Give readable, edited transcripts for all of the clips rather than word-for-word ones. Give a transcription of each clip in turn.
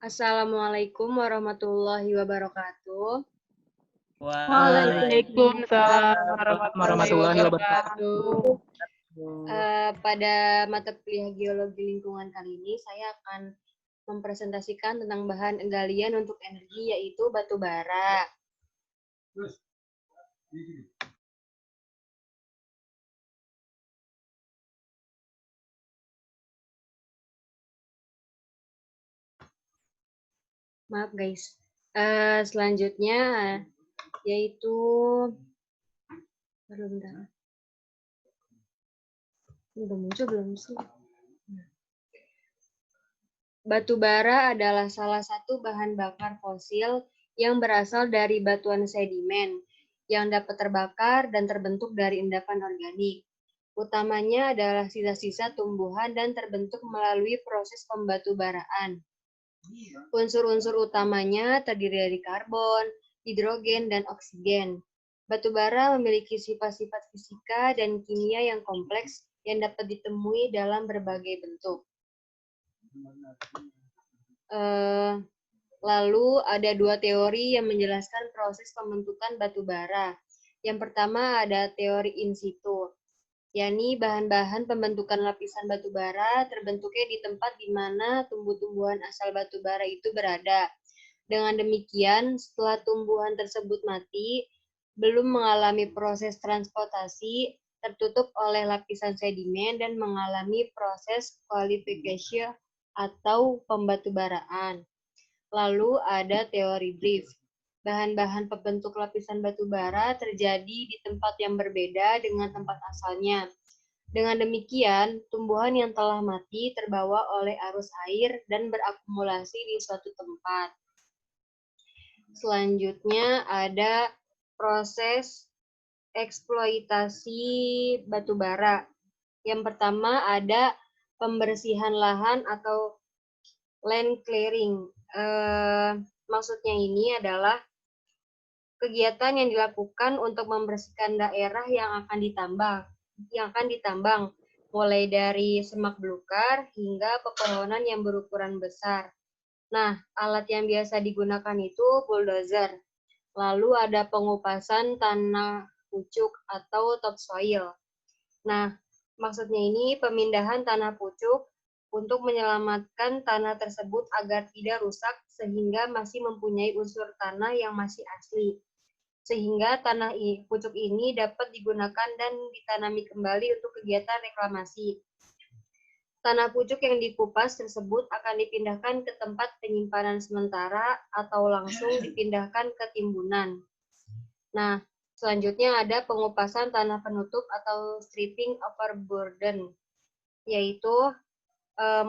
Assalamualaikum warahmatullahi wabarakatuh. Waalaikumsalam warahmatullahi wabarakatuh. Pada mata kuliah geologi lingkungan kali ini, saya akan mempresentasikan tentang bahan galian untuk energi, yaitu batu bara. Maaf guys. Selanjutnya yaitu udah muncul belum sih? Batu bara adalah salah satu bahan bakar fosil yang berasal dari batuan sedimen yang dapat terbakar dan terbentuk dari endapan organik. Utamanya adalah sisa-sisa tumbuhan dan terbentuk melalui proses pembatubaraan. Unsur-unsur utamanya terdiri dari karbon, hidrogen, dan oksigen. Batu bara memiliki sifat-sifat fisika dan kimia yang kompleks yang dapat ditemui dalam berbagai bentuk. Lalu ada dua teori yang menjelaskan proses pembentukan batu bara. Yang pertama ada teori in situ, yakni bahan-bahan pembentukan lapisan batu bara terbentuknya di tempat di mana tumbuh-tumbuhan asal batu bara itu berada. Dengan demikian, setelah tumbuhan tersebut mati, belum mengalami proses transportasi, tertutup oleh lapisan sedimen dan mengalami proses qualification atau pembatubaraan. Lalu ada teori brief. Bahan-bahan pembentuk lapisan batu bara terjadi di tempat yang berbeda dengan tempat asalnya. Dengan demikian, tumbuhan yang telah mati terbawa oleh arus air dan berakumulasi di suatu tempat. Selanjutnya ada proses eksploitasi batu bara. Yang pertama ada pembersihan lahan atau land clearing. Maksudnya ini adalah kegiatan yang dilakukan untuk membersihkan daerah yang akan ditambang, mulai dari semak belukar hingga pepohonan yang berukuran besar. Nah, alat yang biasa digunakan itu bulldozer. Lalu ada pengupasan tanah pucuk atau topsoil. Nah, maksudnya ini pemindahan tanah pucuk untuk menyelamatkan tanah tersebut agar tidak rusak sehingga masih mempunyai unsur tanah yang masih asli. Sehingga tanah pucuk ini dapat digunakan dan ditanami kembali untuk kegiatan reklamasi. Tanah pucuk yang dikupas tersebut akan dipindahkan ke tempat penyimpanan sementara atau langsung dipindahkan ke timbunan. Nah, selanjutnya ada pengupasan tanah penutup atau stripping overburden, yaitu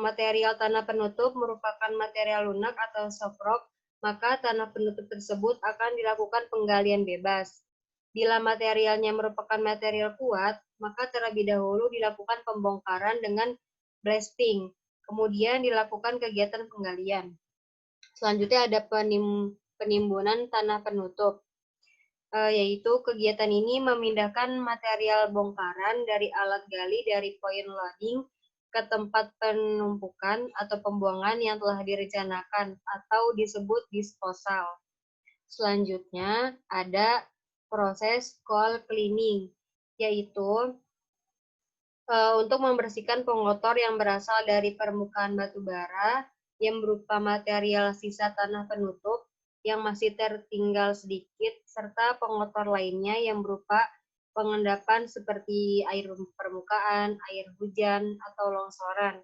material tanah penutup merupakan material lunak atau soft rock, maka tanah penutup tersebut akan dilakukan penggalian bebas. Bila materialnya merupakan material kuat, maka terlebih dahulu dilakukan pembongkaran dengan blasting, kemudian dilakukan kegiatan penggalian. Selanjutnya ada penimbunan tanah penutup, yaitu kegiatan ini memindahkan material bongkaran dari alat gali dari point loading ke tempat penumpukan atau pembuangan yang telah direncanakan atau disebut disposal. Selanjutnya ada proses coal cleaning, yaitu untuk membersihkan pengotor yang berasal dari permukaan batu bara yang berupa material sisa tanah penutup yang masih tertinggal sedikit, serta pengotor lainnya yang berupa pengendapan seperti air permukaan, air hujan, atau longsoran.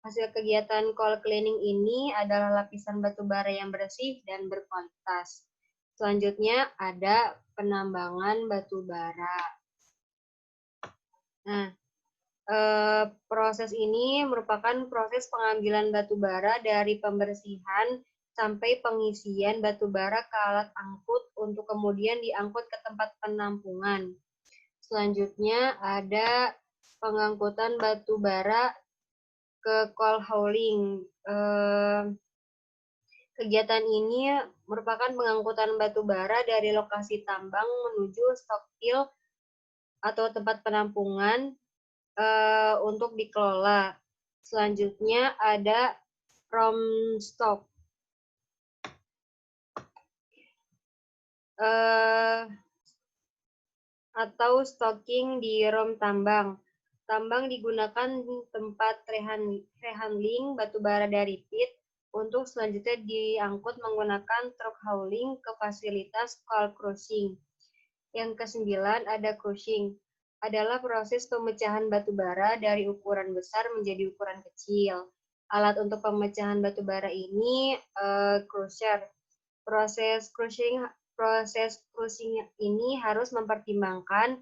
Hasil kegiatan coal cleaning ini adalah lapisan batu bara yang bersih dan berkualitas. Selanjutnya ada penambangan batu bara. Nah, proses ini merupakan proses pengambilan batu bara dari pembersihan sampai pengisian batu bara ke alat angkut untuk kemudian diangkut ke tempat penampungan. Selanjutnya ada pengangkutan batu bara ke coal hauling. Kegiatan ini merupakan pengangkutan batu bara dari lokasi tambang menuju stockpile atau tempat penampungan untuk dikelola. Selanjutnya ada Romstock. Atau stocking di rom tambang. Tambang digunakan tempat rehandling batubara dari pit untuk selanjutnya diangkut menggunakan truk hauling ke fasilitas coal crushing. Yang kesembilan ada crushing. Adalah proses pemecahan batubara dari ukuran besar menjadi ukuran kecil. Alat untuk pemecahan batubara ini crusher. Proses crushing ini harus mempertimbangkan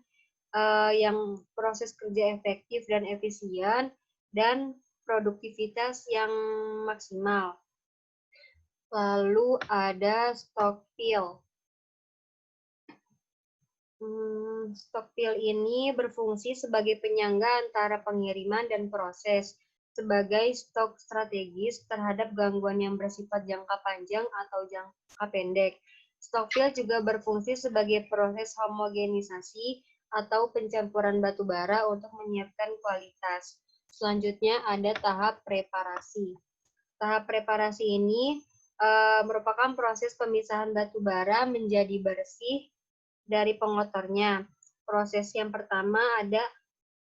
yang proses kerja efektif dan efisien dan produktivitas yang maksimal. Lalu ada stockpile. Stockpile ini berfungsi sebagai penyangga antara pengiriman dan proses, sebagai stok strategis terhadap gangguan yang bersifat jangka panjang atau jangka pendek. Stockpile juga berfungsi sebagai proses homogenisasi atau pencampuran batu bara untuk menyiapkan kualitas. Selanjutnya ada tahap preparasi. Tahap preparasi ini merupakan proses pemisahan batu bara menjadi bersih dari pengotornya. Proses yang pertama ada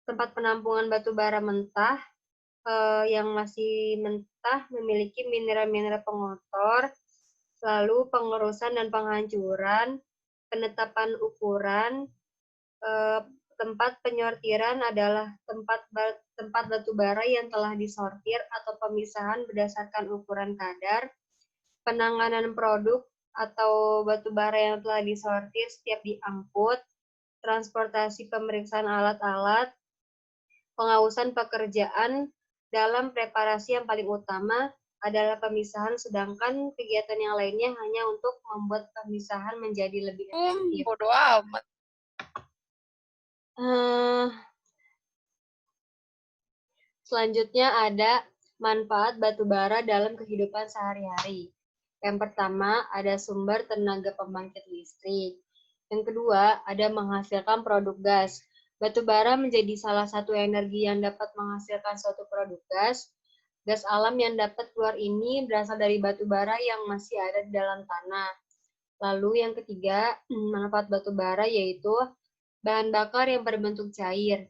tempat penampungan batu bara mentah yang masih mentah memiliki mineral-mineral pengotor, lalu pengurusan dan penghancuran, penetapan ukuran, tempat penyortiran adalah tempat batu bara yang telah disortir atau pemisahan berdasarkan ukuran kadar, penanganan produk atau batu bara yang telah disortir setiap diangkut, transportasi pemeriksaan alat-alat, pengawasan pekerjaan. Dalam preparasi yang paling utama adalah pemisahan, sedangkan kegiatan yang lainnya hanya untuk membuat pemisahan menjadi lebih efektif. Bodoh amat. Selanjutnya ada manfaat batu bara dalam kehidupan sehari-hari. Yang pertama, ada sumber tenaga pembangkit listrik. Yang kedua, ada menghasilkan produk gas. Batu bara menjadi salah satu energi yang dapat menghasilkan suatu produk gas. Gas alam yang dapat keluar ini berasal dari batu bara yang masih ada di dalam tanah. Lalu yang ketiga, manfaat batu bara yaitu bahan bakar yang berbentuk cair.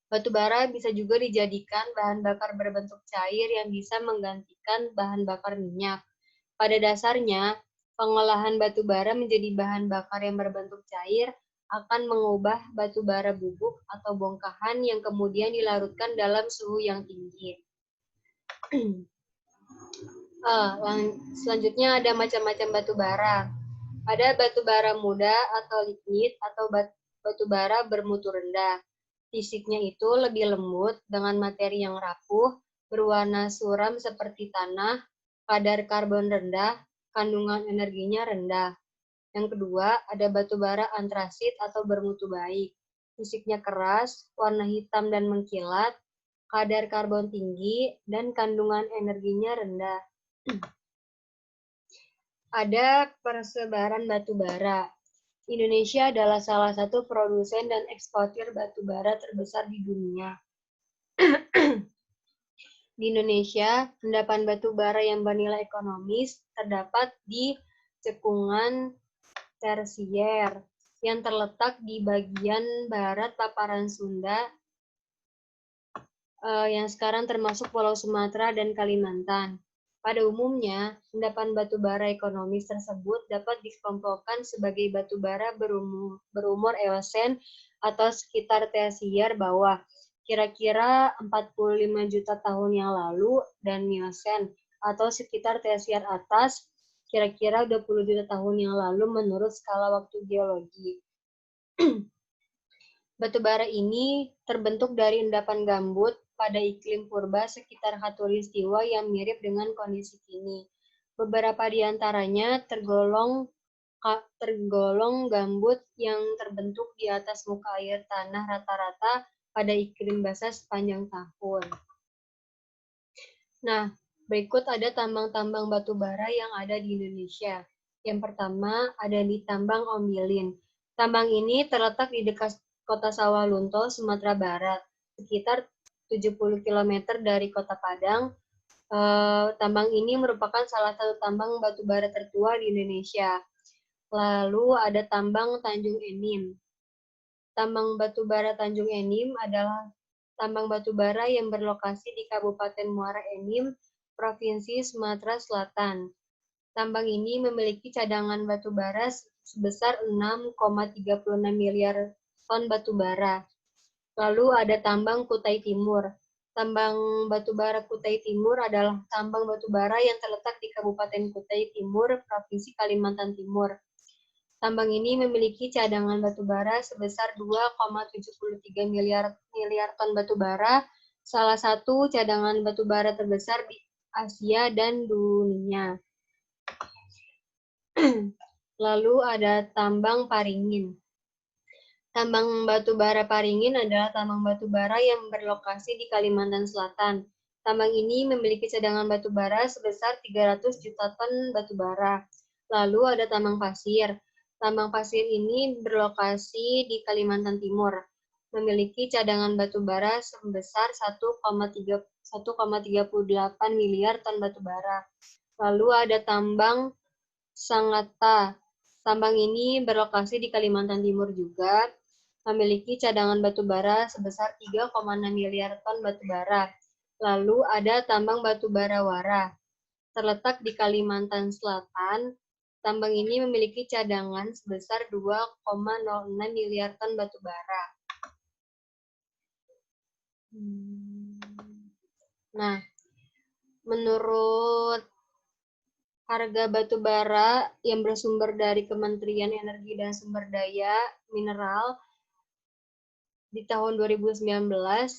Batu bara bisa juga dijadikan bahan bakar berbentuk cair yang bisa menggantikan bahan bakar minyak. Pada dasarnya, pengolahan batu bara menjadi bahan bakar yang berbentuk cair akan mengubah batu bara bubuk atau bongkahan yang kemudian dilarutkan dalam suhu yang tinggi. Selanjutnya ada macam-macam batu bara. Ada batu bara muda atau lignit atau batu bara bermutu rendah. Fisiknya itu lebih lembut dengan materi yang rapuh, berwarna suram seperti tanah, kadar karbon rendah, kandungan energinya rendah. Yang kedua, ada batu bara antrasit atau bermutu baik. Fisiknya keras, warna hitam dan mengkilat, kadar karbon tinggi, dan kandungan energinya rendah. Ada persebaran batu bara. Indonesia adalah salah satu produsen dan eksportir batu bara terbesar di dunia. Di Indonesia, endapan batu bara yang bernilai ekonomis terdapat di cekungan tersier yang terletak di bagian barat paparan Sunda yang sekarang termasuk Pulau Sumatera dan Kalimantan. Pada umumnya, endapan batu bara ekonomis tersebut dapat dikelompokkan sebagai batu bara berumur Eosen atau sekitar tersier bawah, kira-kira 45 juta tahun yang lalu, dan Miocene atau sekitar tersier atas, kira-kira 20 juta tahun yang lalu menurut skala waktu geologi. Batu bara ini terbentuk dari endapan gambut pada iklim purba sekitar khatulistiwa yang mirip dengan kondisi kini. Beberapa di antaranya tergolong gambut yang terbentuk di atas muka air tanah rata-rata pada iklim basah sepanjang tahun. Nah, berikut ada tambang-tambang batu bara yang ada di Indonesia. Yang pertama ada di Tambang Ombilin. Tambang ini terletak di dekat Kota Sawalunto, Sumatera Barat, sekitar 70 km dari Kota Padang. Tambang ini merupakan salah satu tambang batu bara tertua di Indonesia. Lalu ada tambang Tanjung Enim. Tambang batu bara Tanjung Enim adalah tambang batu bara yang berlokasi di Kabupaten Muara Enim, Provinsi Sumatera Selatan. Tambang ini memiliki cadangan batu bara sebesar 6,36 miliar ton batu bara. Lalu ada tambang Kutai Timur. Tambang batubara Kutai Timur adalah tambang batubara yang terletak di Kabupaten Kutai Timur, Provinsi Kalimantan Timur. Tambang ini memiliki cadangan batubara sebesar 2,73 miliar ton batubara, salah satu cadangan batubara terbesar di Asia dan dunia. Lalu ada tambang Paringin. Tambang batu bara Paringin adalah tambang batu bara yang berlokasi di Kalimantan Selatan. Tambang ini memiliki cadangan batu bara sebesar 300 juta ton batu bara. Lalu ada tambang pasir. Tambang pasir ini berlokasi di Kalimantan Timur. Memiliki cadangan batu bara sebesar 1,38 miliar ton batu bara. Lalu ada tambang Sangatta. Tambang ini berlokasi di Kalimantan Timur juga, memiliki cadangan batu bara sebesar 3,6 miliar ton batu bara. Lalu ada tambang batu bara Wara. Terletak di Kalimantan Selatan, tambang ini memiliki cadangan sebesar 2,06 miliar ton batu bara. Nah, menurut harga batu bara yang bersumber dari Kementerian Energi dan Sumber Daya Mineral di tahun 2019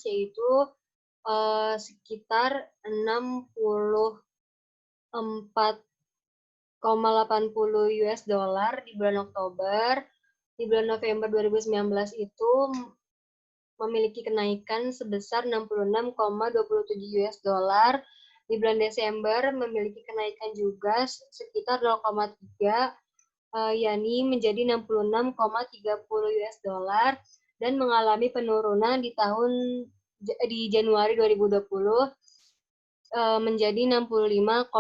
yaitu sekitar 64,80 US dollar di bulan Oktober. Di bulan November 2019 itu memiliki kenaikan sebesar 66,27 US dollar. Di bulan Desember memiliki kenaikan juga sekitar 0,3 yakni menjadi 66,30 US dollar dan mengalami penurunan di Januari 2020 menjadi 65,93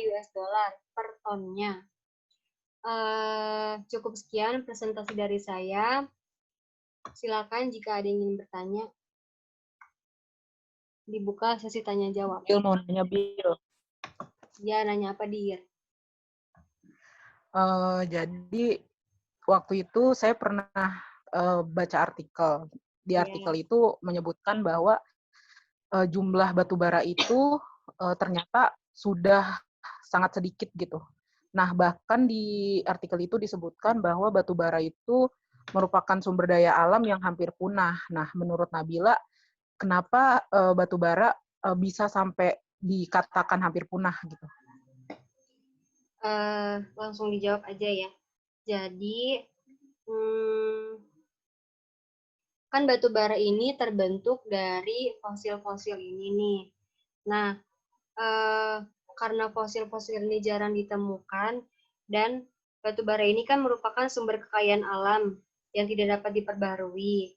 US dollar per tonnya. Cukup sekian presentasi dari saya. Silakan jika ada yang ingin bertanya. Dibuka sesi tanya jawab. Bil mau nanya, Bil. Ya, nanya apa, Dir? Jadi waktu itu saya pernah baca artikel. Di artikel itu menyebutkan bahwa jumlah batu bara itu ternyata sudah sangat sedikit gitu. Nah, bahkan di artikel itu disebutkan bahwa batu bara itu merupakan sumber daya alam yang hampir punah. Nah, menurut Nabila, kenapa batu bara bisa sampai dikatakan hampir punah gitu? Langsung dijawab aja ya. Jadi, kan batu bara ini terbentuk dari fosil-fosil ini nih. Nah, karena fosil-fosil ini jarang ditemukan dan batu bara ini kan merupakan sumber kekayaan alam yang tidak dapat diperbarui.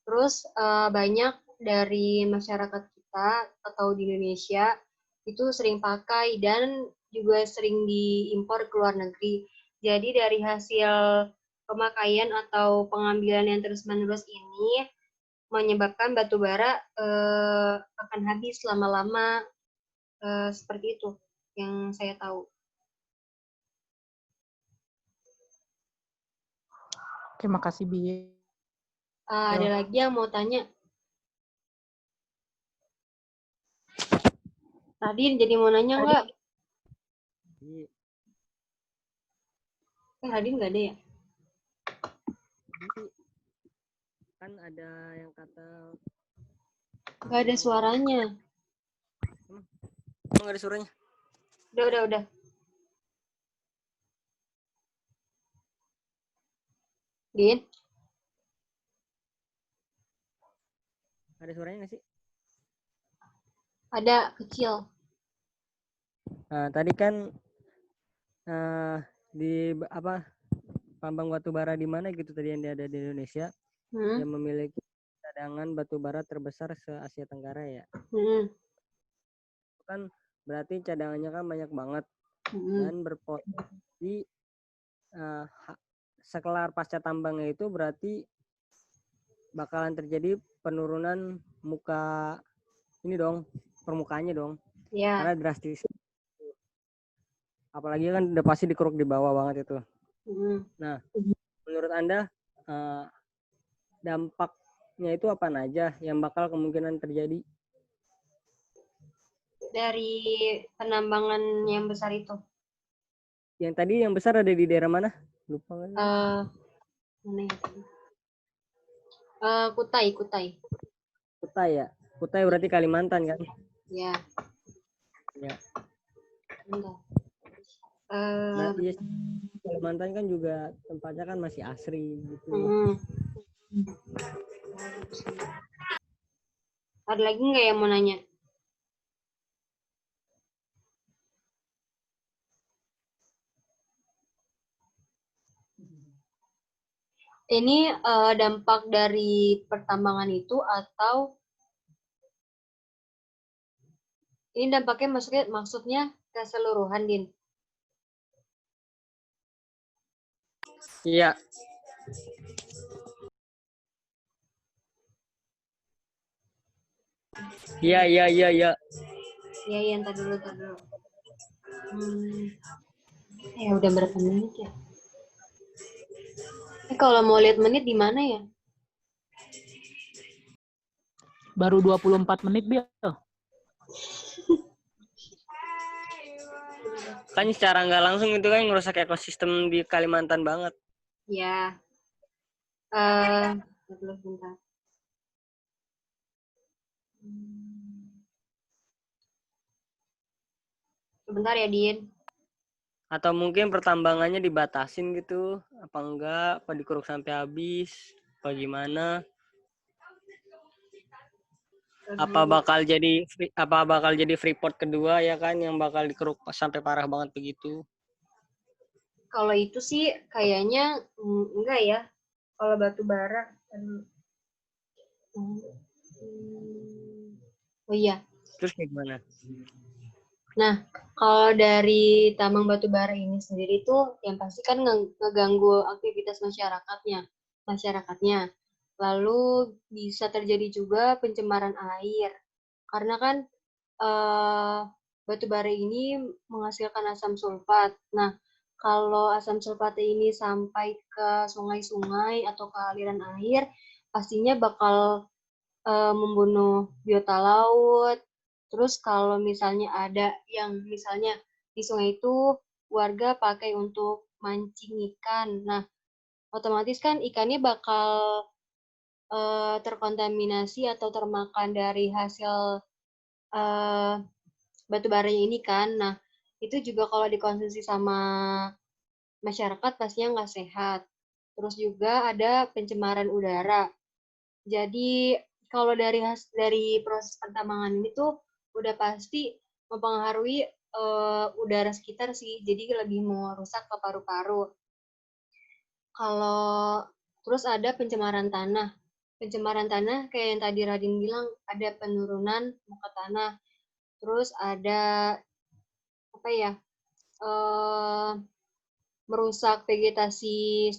Terus banyak dari masyarakat kita atau di Indonesia itu sering pakai dan juga sering diimpor ke luar negeri. Jadi dari hasil pemakaian atau pengambilan yang terus-menerus ini menyebabkan batu bara akan habis lama-lama, seperti itu yang saya tahu. Terima kasih, Bi. Ada lagi yang mau tanya? Radin, jadi mau nanya nggak? Radin nggak ada ya? Kan ada yang kata nggak ada suaranya. Emang ada suaranya? Udah. Din? Ada suaranya nggak sih? Ada, kecil. Nah, tadi kan di tambang batu bara di mana gitu tadi yang ada di Indonesia yang memiliki cadangan batu bara terbesar se Asia Tenggara ya. kan berarti cadangannya kan banyak banget dan berpotensi sekelar pasca tambangnya itu berarti bakalan terjadi penurunan muka ini dong, permukaannya dong. Karena drastis. Apalagi kan udah pasti dikeruk di bawah banget itu. Nah, menurut Anda dampaknya itu apa aja yang bakal kemungkinan terjadi? Dari penambangan yang besar itu. Yang tadi yang besar ada di daerah mana? Lupa kan? Mana ya tadi? Kutai. Kutai ya? Kutai berarti Kalimantan kan? Ya. Ya. Nah, iya, Kalimantan kan juga tempatnya kan masih asri gitu. Ada lagi nggak yang mau nanya? Ini dampak dari pertambangan itu atau ini dampaknya maksudnya keseluruhan, Din? Iya. Iya. Iya, entar dulu. Ya udah berapa menit ya? Kalau mau lihat menit di mana ya? Baru 24 menit, Bil. Kan secara nggak langsung itu kan ngerusak ekosistem di Kalimantan banget. Ya. Bentar. Sebentar ya, Din. Atau mungkin pertambangannya dibatasin gitu, apa enggak, apa dikeruk sampai habis, apa gimana? Apa bakal jadi Freeport kedua ya kan yang bakal dikeruk sampai parah banget begitu? Kalau itu sih kayaknya enggak ya. Kalau batu bara. Oh iya. Terus kayak gimana? Nah, kalau dari tambang batu bara ini sendiri tuh yang pasti kan ngeganggu aktivitas masyarakatnya. Lalu bisa terjadi juga pencemaran air. Karena kan batu bara ini menghasilkan asam sulfat. Nah, kalau asam sulfat ini sampai ke sungai-sungai atau ke aliran air, pastinya bakal membunuh biota laut. Terus kalau misalnya ada yang misalnya di sungai itu warga pakai untuk mancing ikan. Nah, otomatis kan ikannya bakal terkontaminasi atau termakan dari hasil batu baranya ini kan. Nah, itu juga kalau dikonsumsi sama masyarakat pastinya nggak sehat. Terus juga ada pencemaran udara. Jadi kalau dari proses pertambangan ini tuh udah pasti mempengaruhi udara sekitar sih. Jadi lebih merusak ke paru-paru. Kalau terus ada pencemaran tanah. Pencemaran tanah kayak yang tadi Radin bilang ada penurunan muka tanah. Terus ada apa ya? Merusak vegetasi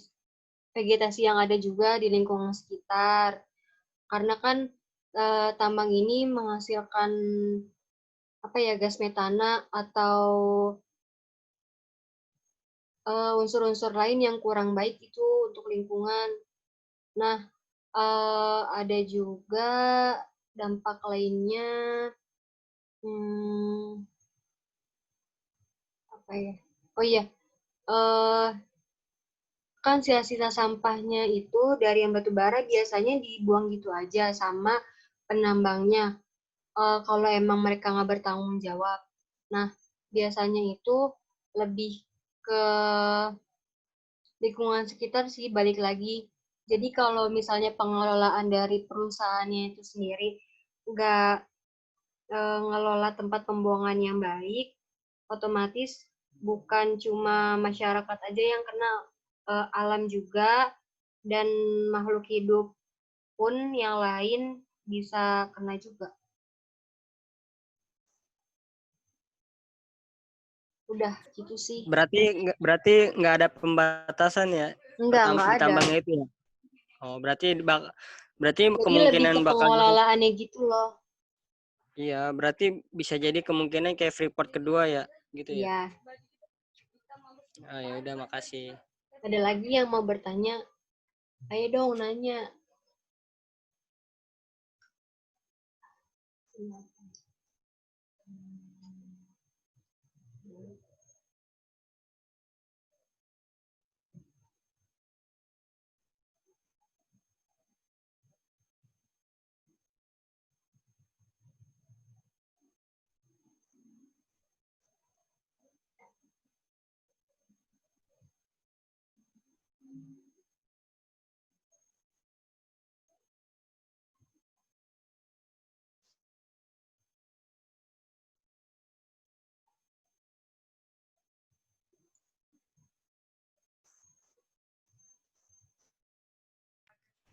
yang ada juga di lingkungan sekitar. Karena kan tambang ini menghasilkan apa ya gas metana atau unsur-unsur lain yang kurang baik itu untuk lingkungan. Nah, ada juga dampak lainnya apa ya? Oh iya, kan sisa-sisa sampahnya itu dari yang batu bara biasanya dibuang gitu aja sama penambangnya. Kalau emang mereka nggak bertanggung jawab. Nah, biasanya itu lebih ke lingkungan sekitar sih, balik lagi. Jadi kalau misalnya pengelolaan dari perusahaannya itu sendiri nggak ngelola tempat pembuangan yang baik, otomatis bukan cuma masyarakat aja yang kena, alam juga, dan makhluk hidup pun yang lain bisa kena juga. Udah gitu sih. Berarti nggak ada pembatasan ya? Enggak ada. Tambangnya itu ya? Oh, berarti Jadi kemungkinan lebih ke bakal pengelolaannya gitu loh. iya, berarti bisa jadi kemungkinan kayak Freeport kedua ya, gitu ya? Iya. Ah, ya udah, makasih. Ada lagi yang mau bertanya? Ayo dong nanya.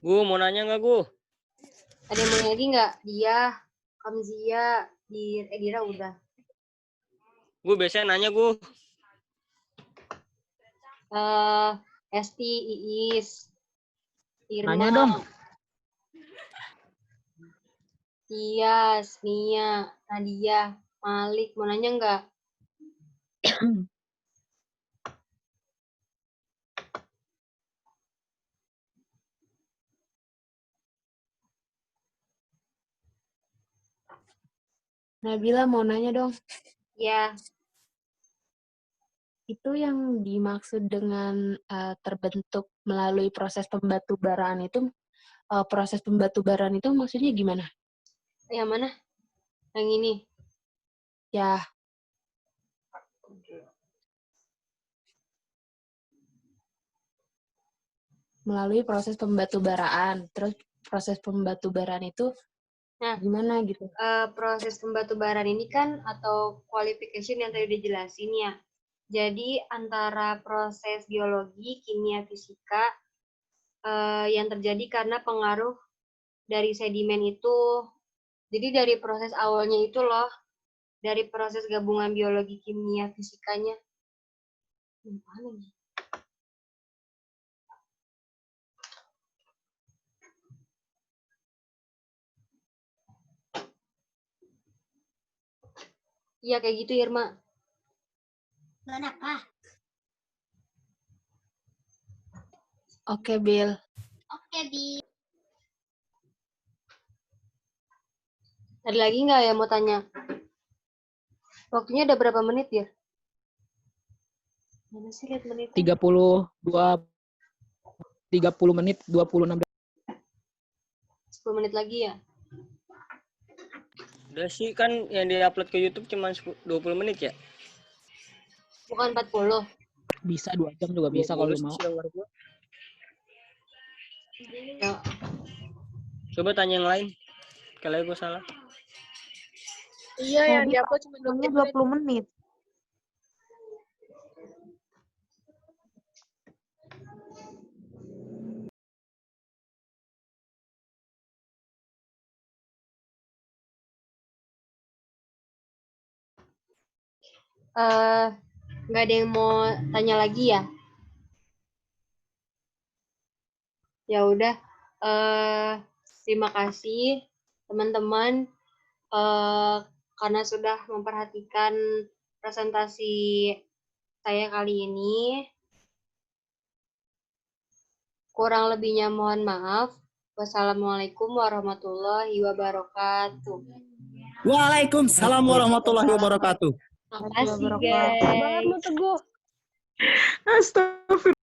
Gu, mau nanya nggak, Gu? Ada yang mau lagi nggak? Dia, Kamzia, Dira udah. Gu, biasanya nanya, Gu. Esti, Iis, Irma, Nanya dong. Tias, Nia, Nadia, Malik. Mau nanya nggak? Nabila mau nanya dong. Ya. Itu yang dimaksud dengan terbentuk melalui proses pembatubaraan itu, proses pembatubaraan itu maksudnya gimana? Yang mana? Yang ini? Ya. Melalui proses pembatubaraan. Terus proses pembatubaraan itu gimana gitu? Proses pembatubaran ini kan atau qualification yang tadi udah jelasin ya. Jadi antara proses biologi, kimia, fisika yang terjadi karena pengaruh dari sedimen itu. Jadi dari proses awalnya itu loh, dari proses gabungan biologi, kimia, fisikanya. Iya kayak gitu Irma. Kenapa? Oke, Bill. Oke, Bi. Ada lagi nggak yang mau tanya? Waktunya udah berapa menit ya? Mana sih lihat menit? 30 menit 26 detik. 10 menit lagi ya? Udah sih, kan yang di-upload ke YouTube cuma 20 menit ya? Bukan 40. Bisa 2 jam juga bisa kalau mau. Ya. Coba tanya yang lain. Kalau gue salah. Iya, yang di-upload cuma 20 menit. Nggak ada yang mau tanya lagi ya? Ya udah, terima kasih teman-teman karena sudah memperhatikan presentasi saya kali ini. Kurang lebihnya mohon maaf. Wassalamualaikum warahmatullahi wabarakatuh. Waalaikumsalam warahmatullahi wabarakatuh. Makasih guys. Astagfirullah.